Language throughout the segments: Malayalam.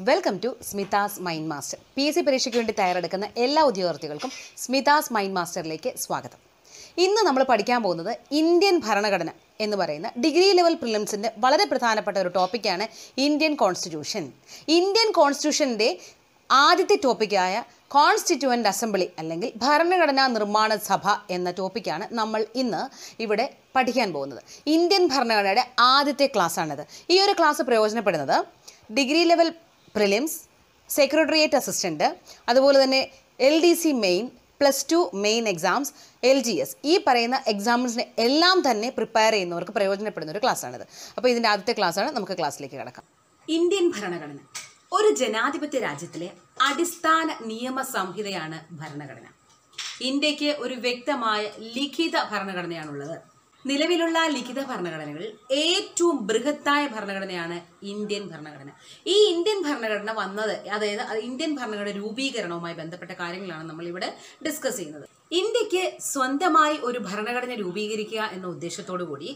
Welcome to Smitha's mind master. PSC പരീക്ഷയ്ക്ക് വേണ്ടി തയ്യാറെടുക്കുന്ന എല്ലാ ഉദ്യോഗാർത്ഥികൾക്കും സ്മിതാസ് മൈൻഡ് മാസ്റ്ററിലേക്ക് സ്വാഗതം. ഇന്ന് നമ്മൾ പഠിക്കാൻ പോകുന്നത് ഇന്ത്യൻ ഭരണഘടന എന്ന് പറയുന്ന ഡിഗ്രി ലെവൽ പ്രിലിംസിൻ്റെ വളരെ പ്രധാനപ്പെട്ട ഒരു ടോപ്പിക്കാണ് ഇന്ത്യൻ കോൺസ്റ്റിറ്റ്യൂഷൻ. ഇന്ത്യൻ കോൺസ്റ്റിറ്റ്യൂഷൻ്റെ ആദ്യത്തെ ടോപ്പിക്കായ കോൺസ്റ്റിറ്റ്യൂവൻ്റ് അസംബ്ലി അല്ലെങ്കിൽ ഭരണഘടനാ നിർമ്മാണ സഭ എന്ന ടോപ്പിക്കാണ് നമ്മൾ ഇന്ന് ഇവിടെ പഠിക്കാൻ പോകുന്നത്. ഇന്ത്യൻ ഭരണഘടനയുടെ ആദ്യത്തെ ക്ലാസ്സാണിത്. ഈ ഒരു ക്ലാസ് പ്രയോജനപ്പെടുന്നത് degree level prelims, secretariat assistant, അതുപോലെ തന്നെ LDC main, +2 main exams, LGS ഈ പറയുന്ന എക്സാംസിനെ എല്ലാം തന്നെ പ്രിപ്പയർ ചെയ്യുന്നവർക്ക് പ്രയോജനപ്പെടുന്ന ഒരു ക്ലാസ്സാണിത്. അപ്പോൾ ഇതിൻ്റെ ആദ്യത്തെ ക്ലാസ്സാണ്. നമുക്ക് ക്ലാസ്സിലേക്ക് കിടക്കാം. ഇന്ത്യൻ ഭരണഘടന ഒരു ജനാധിപത്യ രാജ്യത്തിലെ അടിസ്ഥാന നിയമ സംഹിതയാണ് ഭരണഘടന. ഇന്ത്യക്ക് ഒരു വ്യക്തമായ ലിഖിത ഭരണഘടനയാണുള്ളത്. നിലവിലുള്ള ലിഖിത ഭരണഘടനകളിൽ ഏറ്റവും ബൃഹത്തായ ഭരണഘടനയാണ് ഇന്ത്യൻ ഭരണഘടന. ഈ ഇന്ത്യൻ ഭരണഘടന വന്നത്, അതായത് ഇന്ത്യൻ ഭരണഘടന രൂപീകരണവുമായി ബന്ധപ്പെട്ട കാര്യങ്ങളാണ് നമ്മളിവിടെ ഡിസ്കസ് ചെയ്യുന്നത്. ഇന്ത്യക്ക് സ്വന്തമായി ഒരു ഭരണഘടന രൂപീകരിക്കുക എന്ന ഉദ്ദേശത്തോടു കൂടി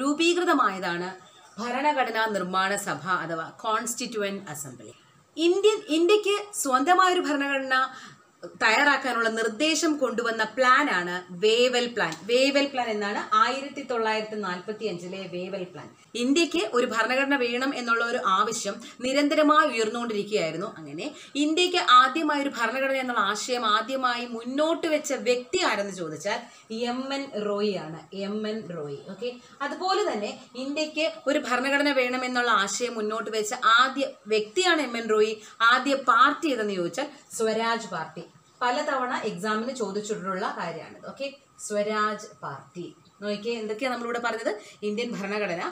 രൂപീകൃതമായതാണ് ഭരണഘടനാ നിർമ്മാണ സഭ അഥവാ കോൺസ്റ്റിറ്റ്യൂവൻ്റ് അസംബ്ലി. ഇന്ത്യക്ക് സ്വന്തമായൊരു ഭരണഘടന തയ്യാറാക്കാനുള്ള നിർദ്ദേശം കൊണ്ടുവന്ന പ്ലാനാണ് വേവൽ പ്ലാൻ. വേവൽ പ്ലാൻ എന്നാണ് 1945 വേവൽ പ്ലാൻ. ഇന്ത്യക്ക് ഒരു ഭരണഘടന വേണം എന്നുള്ള ഒരു ആവശ്യം നിരന്തരമായി ഉയർന്നുകൊണ്ടിരിക്കുകയായിരുന്നു. അങ്ങനെ ഇന്ത്യക്ക് ആദ്യമായി ഒരു ഭരണഘടന എന്നുള്ള ആശയം ആദ്യമായി മുന്നോട്ട് വെച്ച വ്യക്തി ആരെന്ന് ചോദിച്ചാൽ MN റോയി ആണ്. MN റോയി. ഓക്കെ, അതുപോലെ തന്നെ ഇന്ത്യക്ക് ഒരു ഭരണഘടന വേണം എന്നുള്ള ആശയം മുന്നോട്ട് വെച്ച ആദ്യ വ്യക്തിയാണ് MN റോയി. ആദ്യ പാർട്ടി ഏതെന്ന് ചോദിച്ചാൽ സ്വരാജ് പാർട്ടി. പലതവണ എക്സാമിന് ചോദിച്ചിട്ടുള്ള കാര്യമാണിത്. Okay, Swaraj party. നോക്കിയേ, എന്തൊക്കെയാണ് നമ്മളിവിടെ പറഞ്ഞത്? ഇന്ത്യൻ ഭരണഘടന,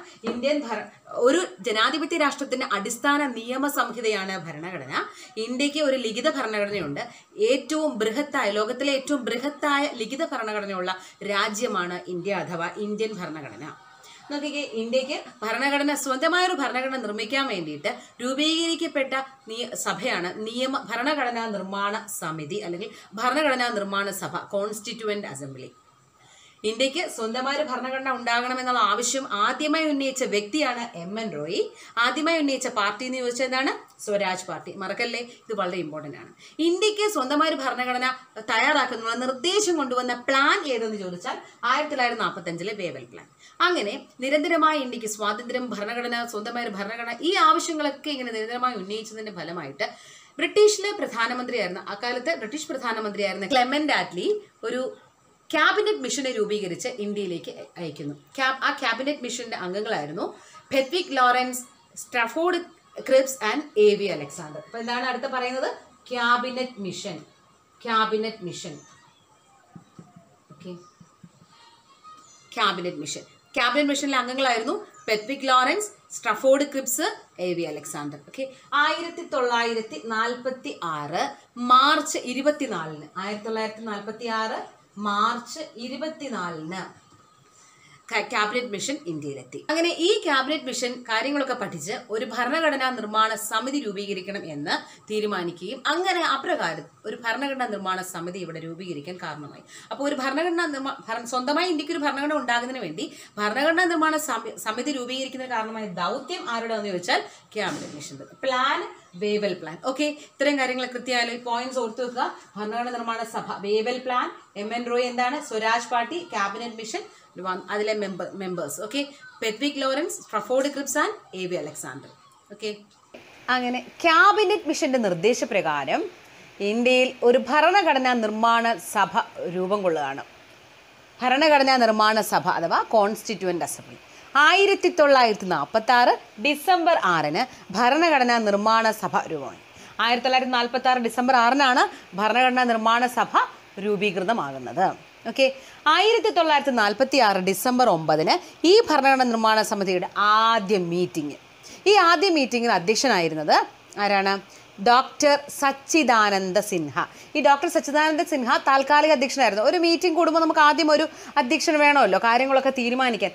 ഒരു ജനാധിപത്യ രാഷ്ട്രത്തിന്റെ അടിസ്ഥാന നിയമ സംഹിതയാണ് ഭരണഘടന. ഇന്ത്യക്ക് ഒരു ലിഖിത ഭരണഘടനയുണ്ട്. ലോകത്തിലെ ഏറ്റവും ബൃഹത്തായ ലിഖിത ഭരണഘടനയുള്ള രാജ്യമാണ് ഇന്ത്യ അഥവാ ഇന്ത്യൻ ഭരണഘടന. നോക്കിക്കേ, ഇന്ത്യക്ക് സ്വന്തമായൊരു ഭരണഘടന നിർമ്മിക്കാൻ വേണ്ടിയിട്ട് രൂപീകരിക്കപ്പെട്ട സഭയാണ് ഭരണഘടനാ നിർമ്മാണ സമിതി അല്ലെങ്കിൽ ഭരണഘടനാ നിർമ്മാണ സഭ, കോൺസ്റ്റിറ്റ്യൂവൻ്റ് അസംബ്ലി. ഇന്ത്യക്ക് സ്വന്തമായൊരു ഭരണഘടന ഉണ്ടാകണമെന്നുള്ള ആവശ്യം ആദ്യമായി ഉന്നയിച്ച വ്യക്തിയാണ് MN റോയി. ആദ്യമായി ഉന്നയിച്ച പാർട്ടി എന്ന് ചോദിച്ചാൽ എന്താണ്? സ്വരാജ് പാർട്ടി. മറക്കല്ലേ, ഇത് വളരെ ഇമ്പോർട്ടൻ്റ് ആണ്. ഇന്ത്യക്ക് സ്വന്തമായൊരു ഭരണഘടന തയ്യാറാക്കുന്ന നിർദ്ദേശം കൊണ്ടുവന്ന പ്ലാൻ ഏതെന്ന് ചോദിച്ചാൽ 1945 വേവൽ പ്ലാൻ. അങ്ങനെ നിരന്തരമായി ഇന്ത്യക്ക് സ്വാതന്ത്ര്യം, ഭരണഘടന, സ്വന്തമായൊരു ഭരണഘടന, ഈ ആവശ്യങ്ങളൊക്കെ ഇങ്ങനെ നിരന്തരമായി ഉന്നയിച്ചതിന്റെ ഫലമായിട്ട് ബ്രിട്ടീഷ് പ്രധാനമന്ത്രിയായിരുന്ന ക്ലെമന്റ് ആറ്റ്ലി ഒരു ക്യാബിനറ്റ് മിഷനെ രൂപീകരിച്ച് ഇന്ത്യയിലേക്ക് അയക്കുന്നു. ആ ക്യാബിനറ്റ് മിഷന്റെ അംഗങ്ങളായിരുന്നു Pethick Lawrence, Stafford Cripps and AV Alexander. അപ്പൊ എന്താണ് അടുത്ത പറയുന്നത്? Cabinet mission. ക്യാബിനറ്റ് മിഷനിലെ അംഗങ്ങളായിരുന്നു Pethick Lawrence, Stafford Cripps, AV Alexander. Okay, 1946 March 24 cabinet mission ഇന്ത്യയിലെത്തി. അങ്ങനെ ഈ ക്യാബിനറ്റ് മിഷൻ കാര്യങ്ങളൊക്കെ പഠിച്ച് ഒരു ഭരണഘടനാ നിർമ്മാണ സമിതി രൂപീകരിക്കണം എന്ന് തീരുമാനിക്കുകയും അങ്ങനെ അപ്രകാരം ഒരു ഭരണഘടനാ നിർമ്മാണ സമിതി ഇവിടെ രൂപീകരിക്കാൻ കാരണമായി. അപ്പോൾ ഒരു സ്വന്തമായി ഇന്ത്യക്ക് ഒരു ഭരണഘടന ഉണ്ടാകുന്നതിന് വേണ്ടി ഭരണഘടനാ നിർമ്മാണ സമിതി രൂപീകരിക്കുന്നതിന് കാരണമായ ദൗത്യം ആരുടെ എന്ന് ചോദിച്ചാൽ cabinet mission. Plan Wavell plan. Okay, ഇത്രയും കാര്യങ്ങൾ കൃത്യമായാലും ഈ പോയിന്റ്സ് ഓർത്തു വെക്കുക. ഭരണഘടനാ നിർമ്മാണ സഭ, വേവൽ പ്ലാൻ, MN റോയ് എന്താണ്? സ്വരാജ് പാർട്ടി, ക്യാബിനറ്റ് മിഷൻ, അതിലെ members. Okay, Pethick Lawrence, Stafford Cripps and AV Alexander. Okay, അങ്ങനെ ക്യാബിനറ്റ് മിഷന്റെ നിർദ്ദേശപ്രകാരം ഇന്ത്യയിൽ ഒരു ഭരണഘടനാ നിർമ്മാണ സഭ രൂപം കൊള്ളുകയാണ്. ഭരണഘടനാ നിർമ്മാണ സഭ അഥവാ കോൺസ്റ്റിറ്റ്യൂവൻ്റ് അസംബ്ലി. 1946 ഡിസംബർ 6 ഭരണഘടനാ നിർമ്മാണ സഭ രൂപമായി. 1946 ഡിസംബർ 6 ഭരണഘടനാ നിർമ്മാണ സഭ രൂപീകൃതമാകുന്നത്. ഓക്കെ, 1946 ഡിസംബർ 9 ഈ ഭരണഘടനാ നിർമ്മാണ സമിതിയുടെ ആദ്യ മീറ്റിംഗിൽ അധ്യക്ഷനായിരുന്നത് ആരാണ്? ഡോക്ടർ സച്ചിദാനന്ദ സിൻഹ. ഈ ഡോക്ടർ സച്ചിദാനന്ദ സിൻഹ താൽക്കാലിക അധ്യക്ഷനായിരുന്നു. ഒരു മീറ്റിംഗ് കൂടുമ്പോൾ നമുക്ക് ആദ്യം ഒരു അധ്യക്ഷൻ വേണമല്ലോ കാര്യങ്ങളൊക്കെ തീരുമാനിക്കാൻ.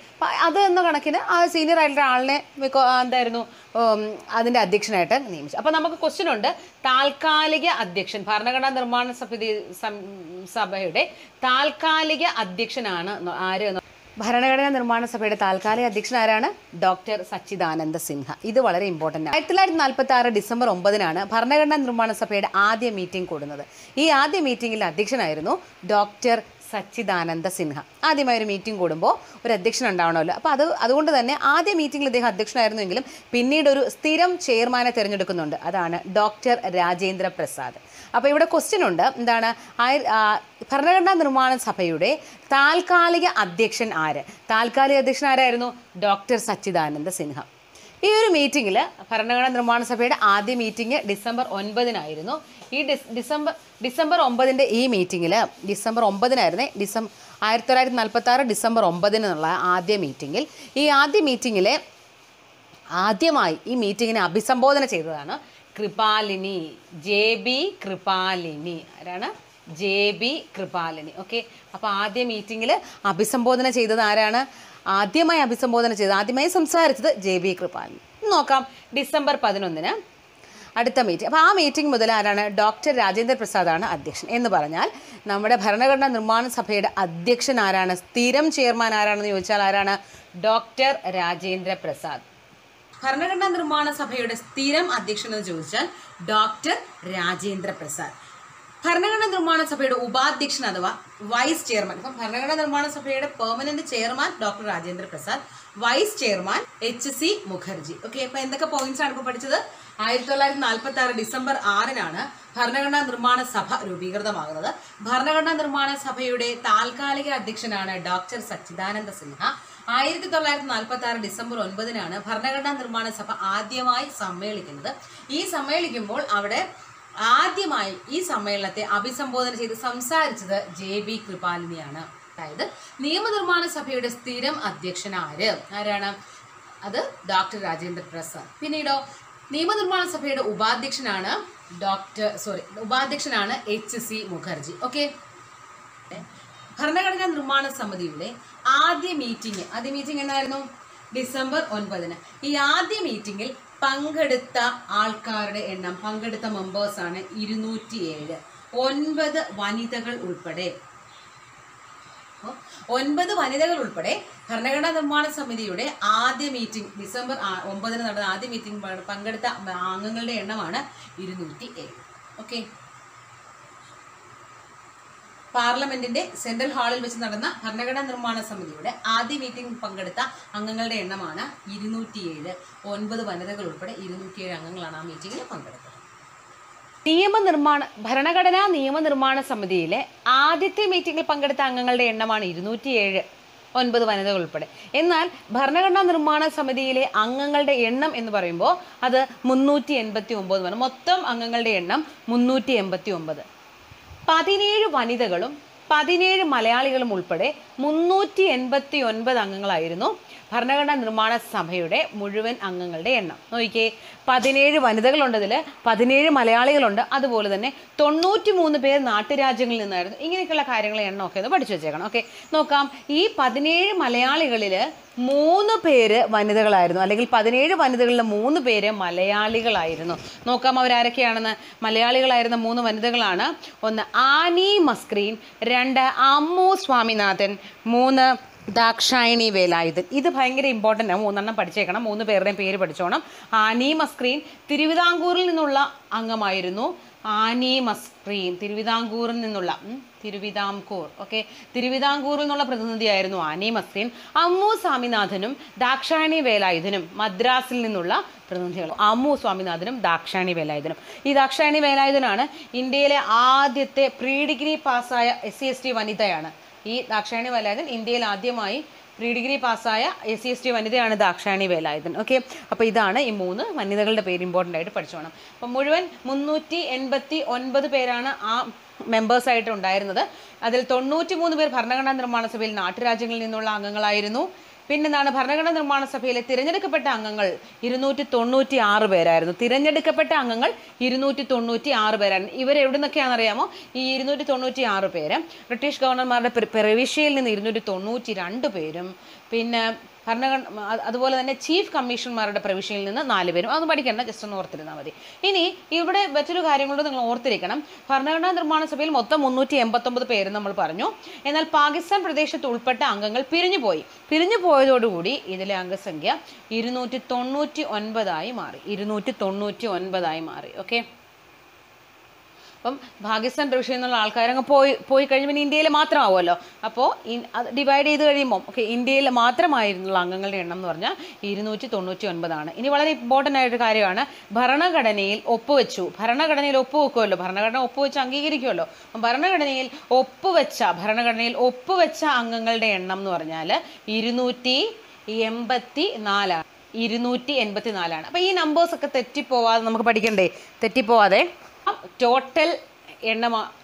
അത് എന്ന കണക്കിന് ആ സീനിയർ ആയിട്ടുള്ള ആളിനെ അതിൻ്റെ അധ്യക്ഷനായിട്ട് നിയമിച്ചു. അപ്പോൾ നമുക്ക് ക്വസ്റ്റ്യൻ ഉണ്ട്, താൽക്കാലിക അധ്യക്ഷൻ, ഭരണഘടനാ നിർമ്മാണ സഭയുടെ താൽക്കാലിക അധ്യക്ഷനാണ് ആര്? ഭരണഘടനാ നിർമ്മാണ സഭയുടെ താൽക്കാലിക അധ്യക്ഷൻ ആരാണ്? ഡോക്ടർ സച്ചിദാനന്ദ സിൻഹ. ഇത് വളരെ ഇമ്പോർട്ടൻ്റ് ആണ്. 1946 ഡിസംബർ 9-നാണ് ഭരണഘടനാ നിർമ്മാണ സഭയുടെ ആദ്യ മീറ്റിംഗ് കൂടുന്നത്. ഈ ആദ്യ മീറ്റിംഗിൽ അധ്യക്ഷനായിരുന്നു ഡോക്ടർ സച്ചിദാനന്ദ സിൻഹ. ആദ്യമായി ഒരു മീറ്റിംഗ് കൂടുമ്പോൾ ഒരു അധ്യക്ഷൻ ഉണ്ടാവണമല്ലോ. അപ്പോൾ അതുകൊണ്ട് തന്നെ ആദ്യ മീറ്റിംഗിൽ ഇദ്ദേഹം അധ്യക്ഷനായിരുന്നുവെങ്കിലും പിന്നീട് ഒരു സ്ഥിരം ചെയർമാനെ തിരഞ്ഞെടുക്കുന്നുണ്ട്. അതാണ് ഡോക്ടർ രാജേന്ദ്ര പ്രസാദ്. അപ്പോൾ ഇവിടെ ക്വസ്റ്റ്യൻ ഉണ്ട്, എന്താണ് ഭരണഘടനാ നിർമ്മാണ സഭയുടെ താൽക്കാലിക അധ്യക്ഷൻ ആര്? താൽക്കാലിക അധ്യക്ഷൻ ആരായിരുന്നു? ഡോക്ടർ സച്ചിദാനന്ദ സിൻഹ. ഈ ഒരു മീറ്റിങ്ങിൽ ഭരണഘടനാ നിർമ്മാണ സഭയുടെ ആദ്യ മീറ്റിംഗ് ഡിസംബർ 9-നായിരുന്നു. ഈ ഡിസംബർ 9-ന്റെ ഈ മീറ്റിങ്ങിൽ ഡിസംബർ 9-നായിരുന്നേ 1946 ഡിസംബർ 9-നുള്ള ആദ്യ മീറ്റിങ്ങിൽ ഈ ആദ്യ മീറ്റിങ്ങിലെ ആദ്യമായി ഈ മീറ്റിങ്ങിനെ അഭിസംബോധന ചെയ്തതാണ് കൃപാലിനി, JB കൃപാലിനി. ആരാണ്? JB കൃപാലിനി. ഓക്കെ, അപ്പോൾ ആദ്യ മീറ്റിങ്ങിൽ അഭിസംബോധന ചെയ്തത് ആരാണ്? ആദ്യമായി സംസാരിച്ചത് JB കൃപാലിനി. നോക്കാം, ഡിസംബർ 11-ന് അടുത്ത മീറ്റിംഗ്. അപ്പോൾ ആ മീറ്റിംഗ് മുതൽ ആരാണ്? ഡോക്ടർ രാജേന്ദ്ര പ്രസാദാണ് അധ്യക്ഷൻ. എന്ന് പറഞ്ഞാൽ നമ്മുടെ ഭരണഘടനാ നിർമ്മാണ സഭയുടെ അധ്യക്ഷൻ ആരാണ്? സ്ഥിരം ചെയർമാൻ ആരാണെന്ന് ചോദിച്ചാൽ ആരാണ്? ഡോക്ടർ രാജേന്ദ്ര പ്രസാദ്. ഭരണഘടനാ നിർമ്മാണ സഭയുടെ സ്ഥിരം അധ്യക്ഷൻ എന്ന് ചോദിച്ചാൽ ഡോക്ടർ രാജേന്ദ്ര പ്രസാദ്. ഭരണഘടനാ നിർമ്മാണ സഭയുടെ ഉപാധ്യക്ഷൻ അഥവാ വൈസ് ചെയർമാൻ, ഇപ്പം ഭരണഘടനാ നിർമ്മാണ സഭയുടെ permanent chairman doctor Rajendra Prasad, vice chairman HC Mukherjee. Okay, അപ്പോൾ എന്തൊക്കെ പോയിന്റ്സ് ആണ് ഇപ്പോൾ പഠിച്ചത്? 1946 ഡിസംബർ 6-നാണ് ഭരണഘടനാ നിർമ്മാണ സഭ രൂപീകൃതമാകുന്നത്. ഭരണഘടനാ നിർമ്മാണ സഭയുടെ താൽക്കാലിക അധ്യക്ഷനാണ് ഡോക്ടർ സച്ചിദാനന്ദ സിൻഹ. 1946 ഡിസംബർ 9-നാണ് ഭരണഘടനാ നിർമ്മാണ സഭ ആദ്യമായി സമ്മേളിക്കുന്നത്. ഈ സമ്മേളിക്കുമ്പോൾ അവിടെ ആദ്യമായി ഈ സമ്മേളനത്തെ അഭിസംബോധന ചെയ്ത് സംസാരിച്ചത് JB കൃപാലിനിയാണ്. അതായത് നിയമനിർമ്മാണ സഭയുടെ സ്ഥിരം അധ്യക്ഷൻ ആരാണ്? അത് ഡോക്ടർ രാജേന്ദ്ര പ്രസാദ്. പിന്നീടോ നിയമനിർമ്മാണ സഭയുടെ ഉപാധ്യക്ഷനാണ് HC മുഖർജി. ഓക്കെ, ഭരണഘടനാ നിർമ്മാണ സമിതിയുടെ ആദ്യ മീറ്റിംഗ് എന്നായിരുന്നു? ഡിസംബർ 9-ന്. ഈ ആദ്യ മീറ്റിംഗിൽ പങ്കെടുത്ത ആൾക്കാരുടെ എണ്ണം, പങ്കെടുത്ത മെമ്പേഴ്സാണ് 207, 9 വനിതകൾ ഉൾപ്പെടെ. 9 വനിതകൾ ഉൾപ്പെടെ ഭരണഘടനാ നിർമ്മാണ സമിതിയുടെ ആദ്യ മീറ്റിംഗ് ഡിസംബർ 9-ന് നടന്ന ആദ്യ മീറ്റിംഗ് പങ്കെടുത്ത അംഗങ്ങളുടെ എണ്ണമാണ് 207. ഓക്കെ, പാർലമെന്റിന്റെ സെൻട്രൽ ഹാളിൽ വെച്ച് നടന്ന ഭരണഘടനാ നിർമ്മാണ സമിതിയുടെ ആദ്യ മീറ്റിംഗ് പങ്കെടുത്ത അംഗങ്ങളുടെ എണ്ണമാണ് 207. 9 വനിതകൾ ഉൾപ്പെടെ 207 അംഗങ്ങളാണ് ആ മീറ്റിംഗിൽ പങ്കെടുത്തത്. ഭരണഘടനാ നിയമനിർമ്മാണ സമിതിയിലെ ആദ്യത്തെ മീറ്റിംഗിൽ പങ്കെടുത്ത അംഗങ്ങളുടെ എണ്ണമാണ് 207, 9 വനിതകൾ ഉൾപ്പെടെ. എന്നാൽ ഭരണഘടനാ നിർമ്മാണ സമിതിയിലെ അംഗങ്ങളുടെ എണ്ണം എന്ന് പറയുമ്പോൾ അത് 389 മൊത്തം അംഗങ്ങളുടെ എണ്ണം 389. 17 വനിതകളും 17 മലയാളികളും ഉൾപ്പെടെ 389 അംഗങ്ങളായിരുന്നു ഭരണഘടനാ നിർമ്മാണ സഭയുടെ മുഴുവൻ അംഗങ്ങളുടെ എണ്ണം. നോക്കിക്കേ, 17 വനിതകളുണ്ടതിൽ, 17 മലയാളികളുണ്ട്, അതുപോലെ തന്നെ 93 പേർ നാട്ടുരാജ്യങ്ങളിൽ നിന്നായിരുന്നു. ഇങ്ങനെയൊക്കെയുള്ള കാര്യങ്ങൾ എണ്ണമൊക്കെ ഒന്ന് പഠിച്ചു വെച്ചേക്കണം. ഓക്കെ, നോക്കാം. ഈ 17 മലയാളികളിൽ 3 പേര് വനിതകളായിരുന്നു, അല്ലെങ്കിൽ 17 വനിതകളിൽ 3 പേര് മലയാളികളായിരുന്നു. നോക്കാം അവരാരൊക്കെയാണെന്ന്. മലയാളികളായിരുന്ന 3 വനിതകളാണ്. 1 ആനി മസ്ക്രീൻ, 2 അമ്മു സ്വാമിനാഥൻ, 3 ദാക്ഷായണി വേലായുധൻ. ഇത് ഭയങ്കര ഇമ്പോർട്ടൻ്റ് ആണ്, 3 പഠിച്ചേക്കണം. 3 പേരുടെയും പേര് പഠിച്ചോണം. ആനി മസ്ക്രീൻ തിരുവിതാംകൂറിൽ നിന്നുള്ള അംഗമായിരുന്നു. ആനി മസ്ക്രീൻ തിരുവിതാംകൂറിൽ നിന്നുള്ള തിരുവിതാംകൂർ തിരുവിതാംകൂറിൽ നിന്നുള്ള പ്രതിനിധിയായിരുന്നു ആനി മസ്ക്രീൻ. അമ്മു സ്വാമിനാഥനും ദാക്ഷായണി വേലായുധനും മദ്രാസിൽ നിന്നുള്ള പ്രതിനിധികൾ. അമ്മു സ്വാമിനാഥനും ദാക്ഷായണി വേലായുധനും. ഈ ദാക്ഷായണി വേലായുധനാണ് ഇന്ത്യയിലെ ആദ്യത്തെ പ്രീ ഡിഗ്രി പാസ്സായ SC/ST വനിതയാണ്. ഈ ദാക്ഷായണി വേലായുധൻ ഇന്ത്യയിൽ ആദ്യമായി പ്രീ ഡിഗ്രി പാസ്സായ SC/ST വനിതയാണ് ദാക്ഷായണി വേലായുധൻ. ഓക്കെ, അപ്പോൾ ഇതാണ് ഈ 3 വനിതകളുടെ പേര് ഇമ്പോർട്ടൻ്റ് ആയിട്ട് പഠിച്ചോണം. അപ്പം മുഴുവൻ 389 പേരാണ് ആ മെമ്പേഴ്സായിട്ട് ഉണ്ടായിരുന്നത്. അതിൽ 93 പേർ ഭരണഘടനാ നിർമ്മാണ സഭയിൽ നാട്ടുരാജ്യങ്ങളിൽ നിന്നുള്ള അംഗങ്ങളായിരുന്നു. പിന്നെന്താണ്, ഭരണഘടനാ നിർമ്മാണ സഭയിലെ തിരഞ്ഞെടുക്കപ്പെട്ട അംഗങ്ങൾ 296 പേരായിരുന്നു. തിരഞ്ഞെടുക്കപ്പെട്ട അംഗങ്ങൾ 296 പേരായിരുന്നു. ഇവരെവിടെ നിന്നൊക്കെയാണെന്നറിയാമോ? ഈ 296 പേര് ബ്രിട്ടീഷ് ഗവർണർമാരുടെ പ്രവിശ്യയിൽ നിന്ന് 292 പേരും, പിന്നെ അതുപോലെ തന്നെ ചീഫ് കമ്മീഷണർമാരുടെ പ്രവിശ്യയിൽ നിന്ന് 4 പേരും. അതൊന്നും പഠിക്കേണ്ട, ജസ്റ്റ് ഒന്ന് ഓർത്തിരുന്നാൽ മതി. ഇനി ഇവിടെ മറ്റൊരു കാര്യം കൊണ്ട് നിങ്ങൾ ഓർത്തിരിക്കണം, ഭരണഘടനാ നിർമ്മാണ സഭയിൽ മൊത്തം 389 പേര് നമ്മൾ പറഞ്ഞു. എന്നാൽ പാകിസ്ഥാൻ പ്രദേശത്ത് ഉൾപ്പെട്ട അംഗങ്ങൾ പിരിഞ്ഞു പോയതോടുകൂടി ഇതിലെ അംഗസംഖ്യ 299 മാറി. 299 മാറി. ഓക്കെ, അപ്പം പാകിസ്ഥാൻ പ്രവിശ്യയിൽ നിന്നുള്ള ആൾക്കാരങ്ങ് പോയി കഴിയുമ്പോൾ ഇന്ത്യയിൽ മാത്രമാവുമല്ലോ. അപ്പോൾ അത് ഡിവൈഡ് ചെയ്ത് കഴിയുമ്പോൾ ഇന്ത്യയിൽ മാത്രമായിരുന്നുള്ള അംഗങ്ങളുടെ എണ്ണം എന്ന് പറഞ്ഞാൽ 299 ആണ്. ഇനി വളരെ ഇമ്പോർട്ടൻ്റ് ആയിട്ടൊരു കാര്യമാണ്, ഭരണഘടനയിൽ ഒപ്പുവെക്കുമല്ലോ, ഭരണഘടന ഒപ്പുവെച്ച് അംഗീകരിക്കുമല്ലോ. ഭരണഘടനയിൽ ഒപ്പുവെച്ച അംഗങ്ങളുടെ എണ്ണം എന്ന് പറഞ്ഞാൽ 284 ആണ്. അപ്പോൾ ഈ നമ്പേഴ്സൊക്കെ തെറ്റിപ്പോവാതെ നമുക്ക് പഠിക്കണ്ടേ, തെറ്റിപ്പോവാതെ ടോട്ടൽ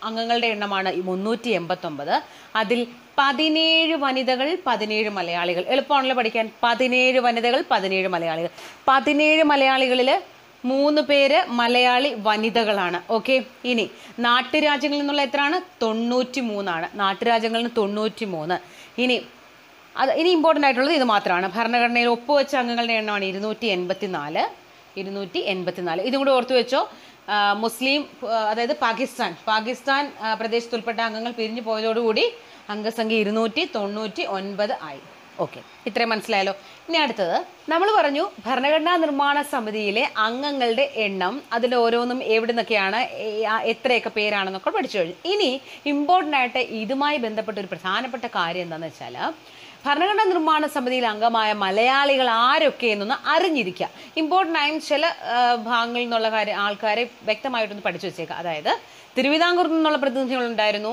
അംഗങ്ങളുടെ എണ്ണമാണ് 389. അതിൽ 17 വനിതകൾ 17 മലയാളികൾ. എളുപ്പമാണല്ലോ പഠിക്കാൻ. 17 വനിതകൾ 17 മലയാളികൾ. 17 മലയാളികളിൽ 3 പേര് മലയാളി വനിതകളാണ്. ഓക്കെ, ഇനി നാട്ടുരാജ്യങ്ങളിൽ നിന്നുള്ള എത്രയാണ്? 93 ആണ്. നാട്ടുരാജ്യങ്ങളിൽ നിന്ന് 93. ഇനി ഇമ്പോർട്ടൻ്റ് ആയിട്ടുള്ളത് ഇത് മാത്രമാണ്. ഭരണഘടനയിൽ ഒപ്പുവെച്ച അംഗങ്ങളുടെ എണ്ണമാണ് 284. ഇതും കൂടി ഓർത്തു വെച്ചോ. മുസ്ലിം, അതായത് പാകിസ്ഥാൻ പ്രദേശത്ത് ഉൾപ്പെട്ട അംഗങ്ങൾ പിരിഞ്ഞു പോയതോടുകൂടി അംഗസംഖ്യ 299 ആയി. ഓക്കെ, ഇത്രയും മനസ്സിലായല്ലോ. ഇനി അടുത്തത് നമ്മൾ പറഞ്ഞു ഭരണഘടനാ നിർമ്മാണ സമിതിയിലെ അംഗങ്ങളുടെ എണ്ണം, അതിൽ ഓരോന്നും എവിടെ നിന്നൊക്കെയാണ്, എത്രയൊക്കെ പേരാണെന്നൊക്കെ പഠിച്ചു കഴിഞ്ഞു. ഇനി ഇമ്പോർട്ടൻ്റ് ആയിട്ട് ഇതുമായി ബന്ധപ്പെട്ട ഒരു പ്രധാനപ്പെട്ട കാര്യം എന്താണെന്ന് വെച്ചാൽ, ഭരണഘടനാ നിർമ്മാണ സമിതിയിൽ അംഗമായ മലയാളികൾ ആരൊക്കെ എന്നൊന്ന് അറിഞ്ഞിരിക്കുക. ഇമ്പോർട്ടൻ്റ് ആയും ചില ഭാഗങ്ങളിൽ നിന്നുള്ള ആൾക്കാരെ വ്യക്തമായിട്ടൊന്ന് പഠിച്ചു വെച്ചേക്കുക. അതായത് തിരുവിതാംകൂറിൽ നിന്നുള്ള പ്രതിനിധികളുണ്ടായിരുന്നു,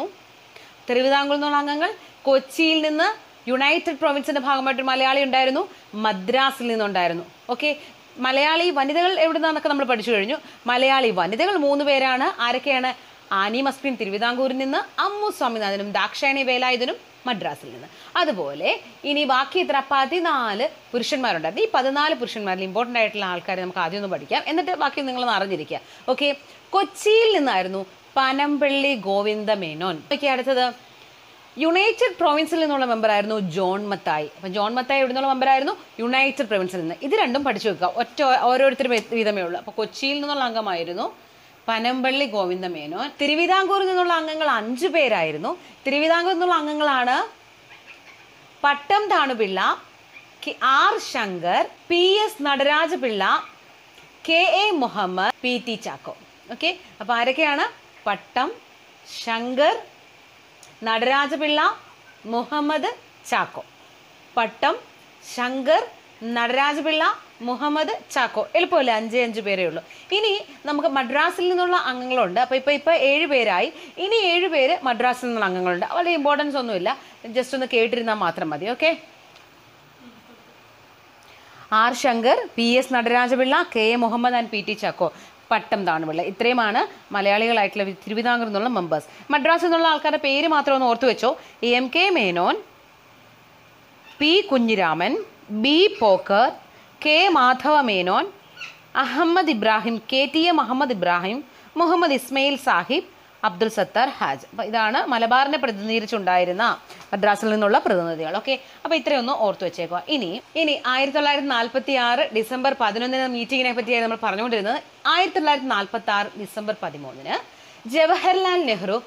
തിരുവിതാംകൂറിൽ നിന്നുള്ള അംഗങ്ങൾ. കൊച്ചിയിൽ നിന്ന് യുണൈറ്റഡ് പ്രൊവിൻസിൻ്റെ ഭാഗമായിട്ടൊരു മലയാളി ഉണ്ടായിരുന്നു, മദ്രാസിൽ നിന്നുണ്ടായിരുന്നു. ഓക്കെ, മലയാളി വനിതകൾ എവിടെ നിന്നൊക്കെ നമ്മൾ പഠിച്ചു കഴിഞ്ഞു. മലയാളി വനിതകൾ 3 പേരാണ്. ആരൊക്കെയാണ്? ആനി മസ്കിൻ തിരുവിതാംകൂറിൽ നിന്ന്, അമ്മു സ്വാമിനാഥനും ദാക്ഷായണി വേലായുധനും മദ്രാസിൽ നിന്ന്. അതുപോലെ ഇനി ബാക്കി 14 പുരുഷന്മാരുണ്ടായിരുന്നു. ഈ 14 പുരുഷന്മാരിൽ ഇമ്പോർട്ടൻ്റ് ആയിട്ടുള്ള ആൾക്കാരെ നമുക്ക് ആദ്യം ഒന്ന് പഠിക്കാം, എന്നിട്ട് ബാക്കി നിങ്ങളൊന്ന് അറിഞ്ഞിരിക്കുക. ഓക്കെ, കൊച്ചിയിൽ നിന്നായിരുന്നു പനമ്പള്ളി ഗോവിന്ദ മേനോൻ. ഓക്കെ, അടുത്തത് യുണൈറ്റഡ് പ്രൊവിൻസിൽ നിന്നുള്ള മെമ്പറായിരുന്നു ജോൺ മത്തായി. അപ്പം ജോൺ മത്തായി എവിടെ നിന്നുള്ള മെമ്പറായിരുന്നു? യുണൈറ്റഡ് പ്രൊവിൻസിൽ നിന്ന്. ഇത് രണ്ടും പഠിച്ചു വെക്കുക, ഓരോരുത്തരും വീതമേ ഉള്ളൂ. അപ്പോൾ കൊച്ചിയിൽ നിന്നുള്ള അംഗമായിരുന്നു പനമ്പള്ളി ഗോവിന്ദ മേനോൻ. തിരുവിതാംകൂറിൽ നിന്നുള്ള അംഗങ്ങൾ 5 പേരായിരുന്നു. തിരുവിതാംകൂറിൽ നിന്നുള്ള അംഗങ്ങളാണ് Pattom Thanu Pillai, R Sankar, PS Nataraja Pillai, KA Muhammad, PT Chacko. Okay, അപ്പോൾ ആരൊക്കെയാണ്? പട്ടം, ശങ്കർ, നടരാജപിള്ള, മുഹമ്മദ്, ചാക്കോ. പട്ടം, ശങ്കർ, നടരാജപിള്ള, മുഹമ്മദ്, ചാക്കോ. എളുപ്പമല്ലേ? 5 പേരേ ഉള്ളൂ. ഇനി നമുക്ക് മദ്രാസിൽ നിന്നുള്ള അംഗങ്ങളുണ്ട്. അപ്പോൾ ഇപ്പോൾ 7 പേരായി. ഇനി 7 പേര് മദ്രാസിൽ നിന്നുള്ള അംഗങ്ങളുണ്ട്. വളരെ ഇമ്പോർട്ടൻസ് ഒന്നുമില്ല, ജസ്റ്റ് ഒന്ന് കേട്ടിരുന്നാൽ മാത്രം മതി. Okay, R Sankar, PS Nataraja Pillai, KA Muhammad and PT Chacko, Pattom Thanu Pillai. ഇത്രയുമാണ് മലയാളികളായിട്ടുള്ള തിരുവിതാംകൂറിൽ നിന്നുള്ള മെമ്പേഴ്സ്. മദ്രാസിൽ നിന്നുള്ള ആൾക്കാരുടെ പേര് മാത്രം ഒന്ന് ഓർത്തു വെച്ചോ. MK Menon, P Kunhiraman, B Pokker, K Madhava Menon, Ahmed Ibrahim, KTA Muhammad Ibrahim, Muhammad Ismail Sahib, Abdul Sattar ഹാജ്. അപ്പോൾ ഇതാണ് മലബാറിനെ പ്രതിനിധീകരിച്ചുണ്ടായിരുന്ന മദ്രാസിൽ നിന്നുള്ള പ്രതിനിധികൾ. ഓക്കെ, അപ്പോൾ ഇത്രയൊന്ന് ഓർത്തു വെച്ചേക്കുക. ഇനി 1946 ഡിസംബർ 11 മീറ്റിങ്ങിനെ പറ്റിയാണ് നമ്മൾ പറഞ്ഞുകൊണ്ടിരുന്നത്. 1946 ഡിസംബർ 13 ജവഹർലാൽ നെഹ്റു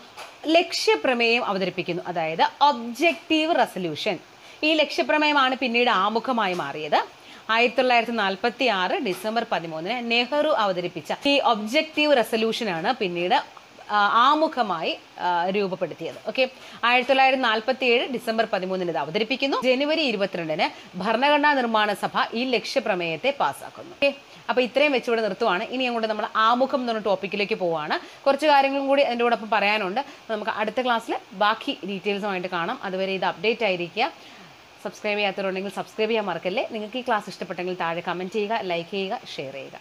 ലക്ഷ്യപ്രമേയം അവതരിപ്പിക്കുന്നു, അതായത് ഒബ്ജക്റ്റീവ് റെസൊല്യൂഷൻ. ഈ ലക്ഷ്യപ്രമേയമാണ് പിന്നീട് ആമുഖമായി മാറിയത്. 1946 ഡിസംബർ 13 നെഹ്റു അവതരിപ്പിച്ച ഈ ഒബ്ജക്റ്റീവ് റെസൊല്യൂഷനാണ് പിന്നീട് ആമുഖമായി രൂപപ്പെടുത്തിയത്. ഓക്കെ, 1947 ഡിസംബർ 13 ഇത് അവതരിപ്പിക്കുന്നു. ജനുവരി 22 ഭരണഘടനാ നിർമ്മാണ സഭ ഈ ലക്ഷ്യപ്രമേയത്തെ പാസ്സാക്കുന്നു. ഓക്കെ, അപ്പോൾ ഇത്രയും വെച്ചുകൂടെ നിർത്തുവാണ്. ഇനി അങ്ങോട്ട് നമ്മൾ ആമുഖം എന്ന് പറഞ്ഞ ടോപ്പിക്കിലേക്ക് പോവുകയാണ്. കുറച്ച് കാര്യങ്ങളും കൂടി അതിൻ്റെ കൂടൊപ്പം പറയാനുണ്ട്. നമുക്ക് അടുത്ത ക്ലാസ്സിൽ ബാക്കി ഡീറ്റെയിൽസുമായിട്ട് കാണാം. അതുവരെ ഇത് അപ്ഡേറ്റ് ആയിരിക്കുക. സബ്സ്ക്രൈബ് ചെയ്യാത്തവരുണ്ടെങ്കിൽ സബ്സ്ക്രൈബ് ചെയ്യാൻ മറക്കല്ലേ. നിങ്ങൾക്ക് ഈ ക്ലാസ് ഇഷ്ടപ്പെട്ടെങ്കിൽ താഴെ കമൻറ്റ് ചെയ്യുക, ലൈക്ക് ചെയ്യുക, ഷെയർ ചെയ്യുക.